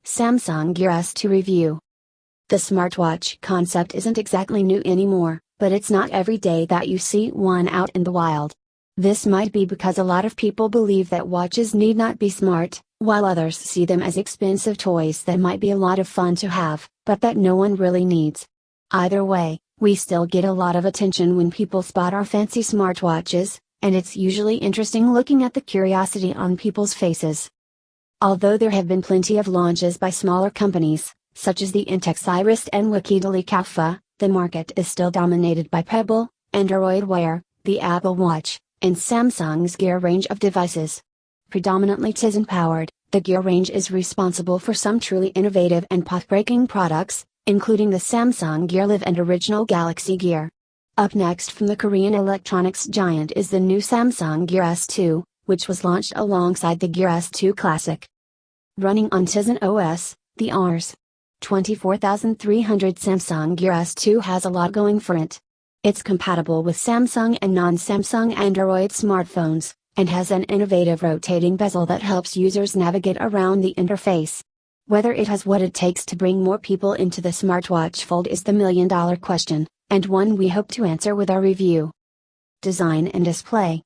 Samsung Gear S2 Review. The smartwatch concept isn't exactly new anymore, but it's not every day that you see one out in the wild. This might be because a lot of people believe that watches need not be smart, while others see them as expensive toys that might be a lot of fun to have, but that no one really needs. Either way, we still get a lot of attention when people spot our fancy smartwatches, and it's usually interesting looking at the curiosity on people's faces. Although there have been plenty of launches by smaller companies, such as the Exynos and Alpha, the market is still dominated by Bezel, Android Wear, the Apple Watch, and Samsung's Gear range of devices. Predominantly Tizen powered, the Gear range is responsible for some truly innovative and path-breaking products, including the Samsung Gear Live and original Galaxy Gear. Up next from the Korean electronics giant is the new Samsung Gear S2, which was launched alongside the Gear S2 Classic. Running on Tizen OS, the Rs. 24300 Samsung Gear S2 has a lot going for it. It's compatible with Samsung and non-Samsung Android smartphones, and has an innovative rotating bezel that helps users navigate around the interface. Whether it has what it takes to bring more people into the smartwatch fold is the million-dollar question, and one we hope to answer with our review. Design and display.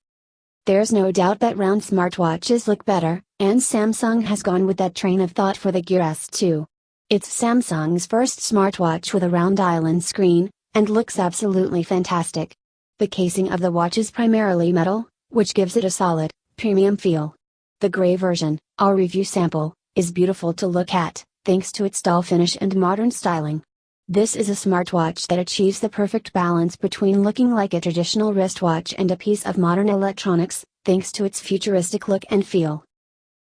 There's no doubt that round smartwatches look better, and Samsung has gone with that train of thought for the Gear S2. It's Samsung's first smartwatch with a round island screen, and looks absolutely fantastic. The casing of the watch is primarily metal, which gives it a solid, premium feel. The gray version, our review sample, is beautiful to look at, thanks to its dull finish and modern styling. This is a smartwatch that achieves the perfect balance between looking like a traditional wristwatch and a piece of modern electronics, thanks to its futuristic look and feel.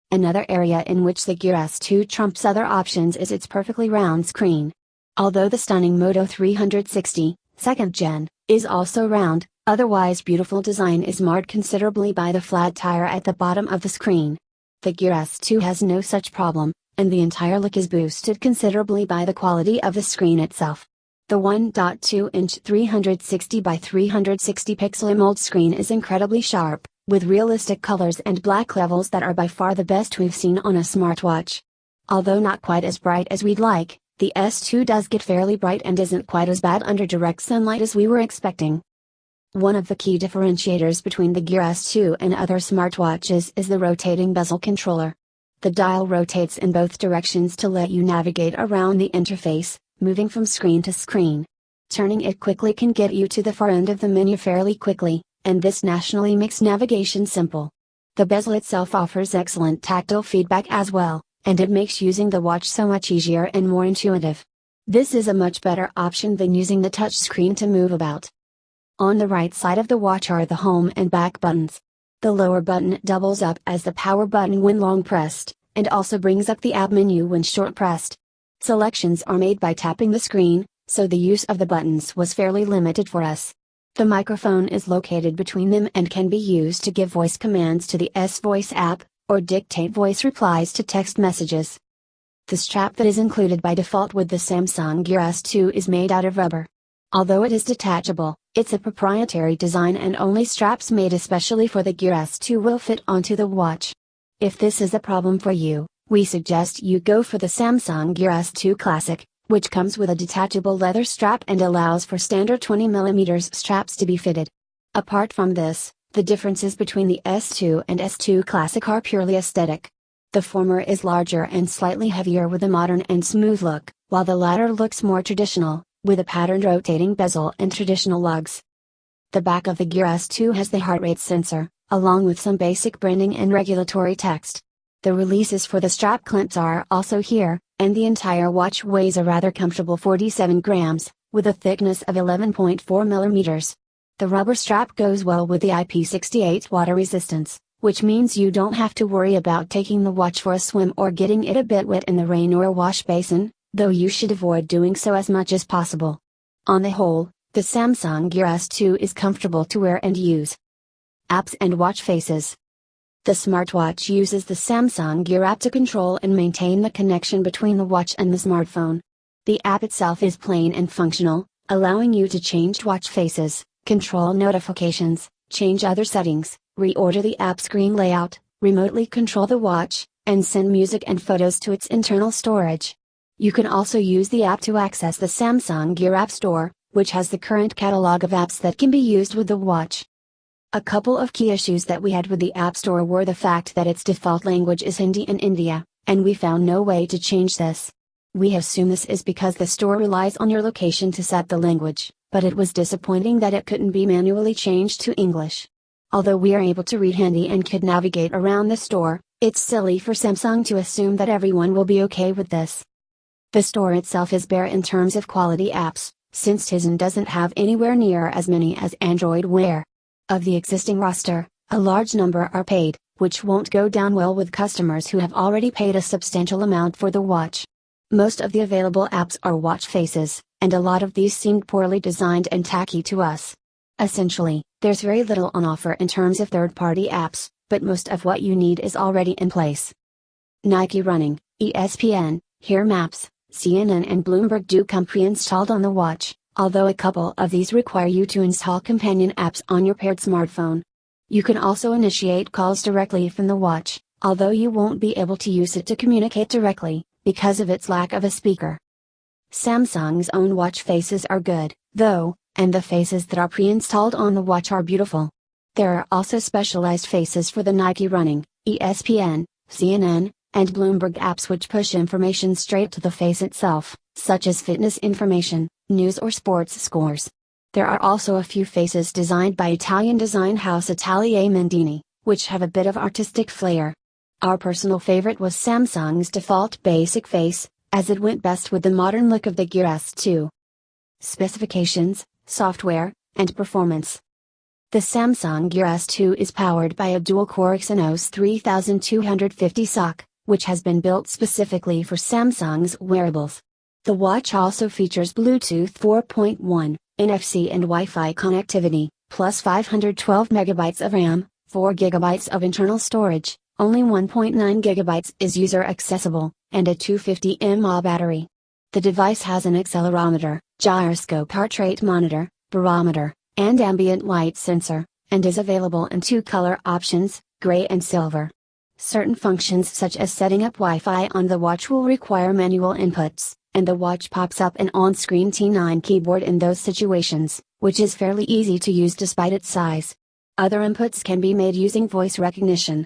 Another area in which the Gear S2 trumps other options is its perfectly round screen. Although the stunning Moto 360, 2nd Gen, is also round, otherwise beautiful design is marred considerably by the flat tire at the bottom of the screen. The Gear S2 has no such problem, and the entire look is boosted considerably by the quality of the screen itself. The 1.2-inch 360 by 360 pixel AMOLED screen is incredibly sharp, with realistic colors and black levels that are by far the best we've seen on a smartwatch. Although not quite as bright as we'd like, the S2 does get fairly bright and isn't quite as bad under direct sunlight as we were expecting. One of the key differentiators between the Gear S2 and other smartwatches is the rotating bezel controller. The dial rotates in both directions to let you navigate around the interface, moving from screen to screen. Turning it quickly can get you to the far end of the menu fairly quickly, and this naturally makes navigation simple. The bezel itself offers excellent tactile feedback as well, and it makes using the watch so much easier and more intuitive. This is a much better option than using the touch screen to move about. On the right side of the watch are the home and back buttons. The lower button doubles up as the power button when long pressed, and also brings up the app menu when short pressed. Selections are made by tapping the screen, so the use of the buttons was fairly limited for us. The microphone is located between them and can be used to give voice commands to the S-Voice app, or dictate voice replies to text messages. The strap that is included by default with the Samsung Gear S2 is made out of rubber. Although it is detachable, it's a proprietary design and only straps made especially for the Gear S2 will fit onto the watch. If this is a problem for you, we suggest you go for the Samsung Gear S2 Classic, which comes with a detachable leather strap and allows for standard 20mm straps to be fitted. Apart from this, the differences between the S2 and S2 Classic are purely aesthetic. The former is larger and slightly heavier with a modern and smooth look, while the latter looks more traditional, with a patterned rotating bezel and traditional lugs. The back of the Gear S2 has the heart rate sensor, along with some basic branding and regulatory text. The releases for the strap clamps are also here, and the entire watch weighs a rather comfortable 47 grams, with a thickness of 11.4 millimeters. The rubber strap goes well with the IP68 water resistance, which means you don't have to worry about taking the watch for a swim or getting it a bit wet in the rain or a wash basin, though you should avoid doing so as much as possible. On the whole, the Samsung Gear S2 is comfortable to wear and use. Apps and watch faces. The smartwatch uses the Samsung Gear app to control and maintain the connection between the watch and the smartphone. The app itself is plain and functional, allowing you to change watch faces, control notifications, change other settings, reorder the app screen layout, remotely control the watch, and send music and photos to its internal storage. You can also use the app to access the Samsung Gear App Store, which has the current catalog of apps that can be used with the watch. A couple of key issues that we had with the App Store were the fact that its default language is Hindi in India, and we found no way to change this. We assume this is because the store relies on your location to set the language, but it was disappointing that it couldn't be manually changed to English. Although we are able to read Hindi and could navigate around the store, it's silly for Samsung to assume that everyone will be okay with this. The store itself is bare in terms of quality apps, since Tizen doesn't have anywhere near as many as Android Wear. Of the existing roster, a large number are paid, which won't go down well with customers who have already paid a substantial amount for the watch. Most of the available apps are watch faces, and a lot of these seemed poorly designed and tacky to us. Essentially, there's very little on offer in terms of third-party apps, but most of what you need is already in place. Nike Running, ESPN, Here Maps, CNN and Bloomberg do come pre-installed on the watch, although a couple of these require you to install companion apps on your paired smartphone. You can also initiate calls directly from the watch, although you won't be able to use it to communicate directly, because of its lack of a speaker. Samsung's own watch faces are good, though, and the faces that are pre-installed on the watch are beautiful. There are also specialized faces for the Nike Running, ESPN, CNN, and Bloomberg apps which push information straight to the face itself, such as fitness information, news or sports scores. There are also a few faces designed by Italian design house Atelier Mendini, which have a bit of artistic flair. Our personal favorite was Samsung's default basic face, as it went best with the modern look of the Gear S2. Specifications, software, and performance. The Samsung Gear S2 is powered by a dual-core Exynos 3250 SoC, which has been built specifically for Samsung's wearables. The watch also features Bluetooth 4.1, NFC and Wi-Fi connectivity, plus 512 MB of RAM, 4 GB of internal storage, only 1.9 GB is user accessible, and a 250 mAh battery. The device has an accelerometer, gyroscope heart rate monitor, barometer, and ambient light sensor, and is available in two color options, gray and silver. Certain functions such as setting up Wi-Fi on the watch will require manual inputs, and the watch pops up an on-screen T9 keyboard in those situations, which is fairly easy to use despite its size. Other inputs can be made using voice recognition.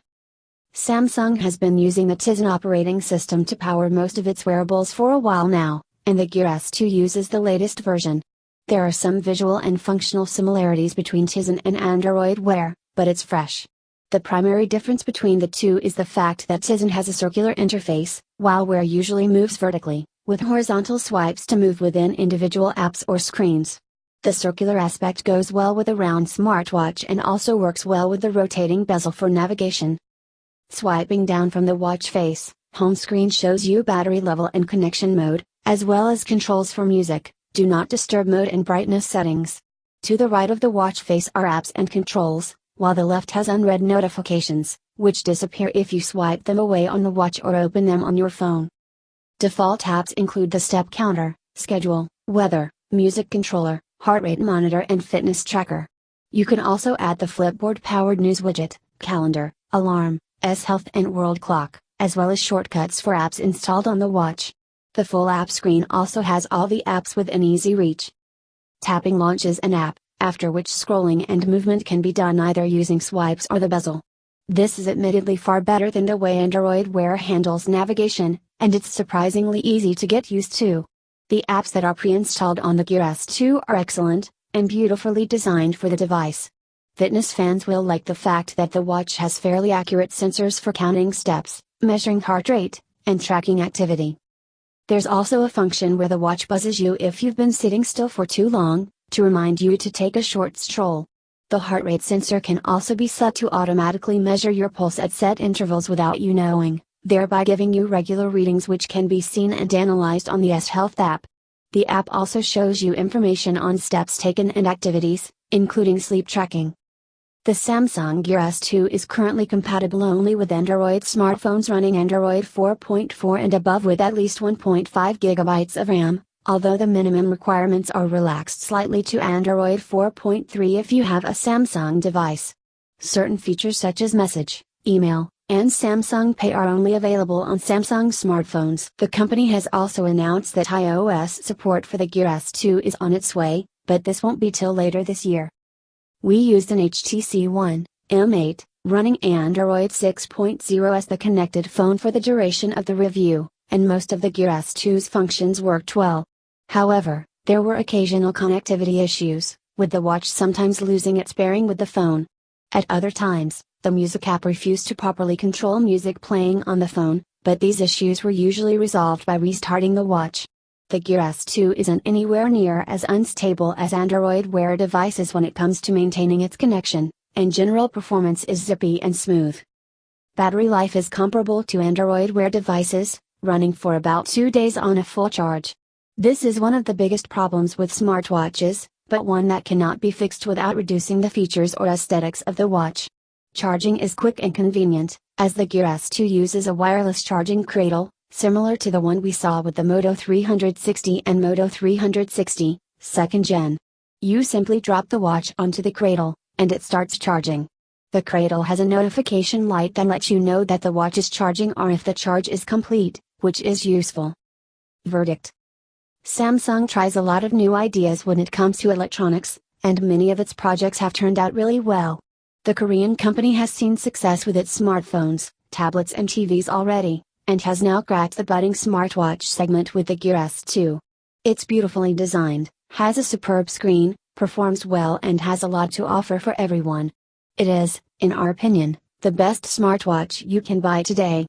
Samsung has been using the Tizen operating system to power most of its wearables for a while now, and the Gear S2 uses the latest version. There are some visual and functional similarities between Tizen and Android Wear, but it's fresh. The primary difference between the two is the fact that Tizen has a circular interface, while Wear usually moves vertically, with horizontal swipes to move within individual apps or screens. The circular aspect goes well with a round smartwatch and also works well with the rotating bezel for navigation. Swiping down from the watch face, home screen shows you battery level and connection mode, as well as controls for music, do not disturb mode and brightness settings. To the right of the watch face are apps and controls, while the left has unread notifications, which disappear if you swipe them away on the watch or open them on your phone. Default apps include the step counter, schedule, weather, music controller, heart rate monitor and fitness tracker. You can also add the Flipboard-powered news widget, calendar, alarm, S-Health and world clock, as well as shortcuts for apps installed on the watch. The full app screen also has all the apps within easy reach. Tapping launches an app, after which scrolling and movement can be done either using swipes or the bezel. This is admittedly far better than the way Android Wear handles navigation, and it's surprisingly easy to get used to. The apps that are pre-installed on the Gear S2 are excellent, and beautifully designed for the device. Fitness fans will like the fact that the watch has fairly accurate sensors for counting steps, measuring heart rate, and tracking activity. There's also a function where the watch buzzes you if you've been sitting still for too long, to remind you to take a short stroll. The heart rate sensor can also be set to automatically measure your pulse at set intervals without you knowing, thereby giving you regular readings which can be seen and analyzed on the S-Health app. The app also shows you information on steps taken and activities, including sleep tracking. The Samsung Gear S2 is currently compatible only with Android smartphones running Android 4.4 and above with at least 1.5 GB of RAM, although the minimum requirements are relaxed slightly to Android 4.3 if you have a Samsung device. Certain features such as message, email, and Samsung Pay are only available on Samsung smartphones. The company has also announced that iOS support for the Gear S2 is on its way, but this won't be till later this year. We used an HTC One M8, running Android 6.0 as the connected phone for the duration of the review, and most of the Gear S2's functions worked well. However, there were occasional connectivity issues, with the watch sometimes losing its pairing with the phone. At other times, the music app refused to properly control music playing on the phone, but these issues were usually resolved by restarting the watch. The Gear S2 isn't anywhere near as unstable as Android Wear devices when it comes to maintaining its connection, and general performance is zippy and smooth. Battery life is comparable to Android Wear devices, running for about 2 days on a full charge. This is one of the biggest problems with smartwatches, but one that cannot be fixed without reducing the features or aesthetics of the watch. Charging is quick and convenient, as the Gear S2 uses a wireless charging cradle, similar to the one we saw with the Moto 360 and Moto 360, 2nd gen. You simply drop the watch onto the cradle, and it starts charging. The cradle has a notification light that lets you know that the watch is charging or if the charge is complete, which is useful. Verdict: Samsung tries a lot of new ideas when it comes to electronics, and many of its projects have turned out really well. The Korean company has seen success with its smartphones, tablets and TVs already, and has now cracked the budding smartwatch segment with the Gear S2. It's beautifully designed, has a superb screen, performs well and has a lot to offer for everyone. It is, in our opinion, the best smartwatch you can buy today.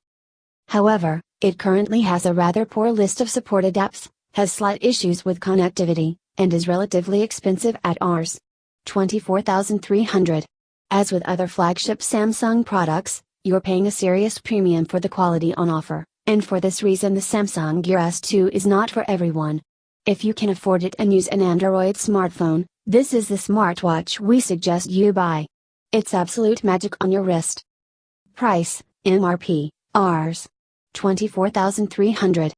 However, it currently has a rather poor list of supported apps, has slight issues with connectivity, and is relatively expensive at Rs. 24,300. As with other flagship Samsung products, you're paying a serious premium for the quality on offer, and for this reason the Samsung Gear S2 is not for everyone. If you can afford it and use an Android smartphone, this is the smartwatch we suggest you buy. It's absolute magic on your wrist. Price, MRP, Rs. 24,300.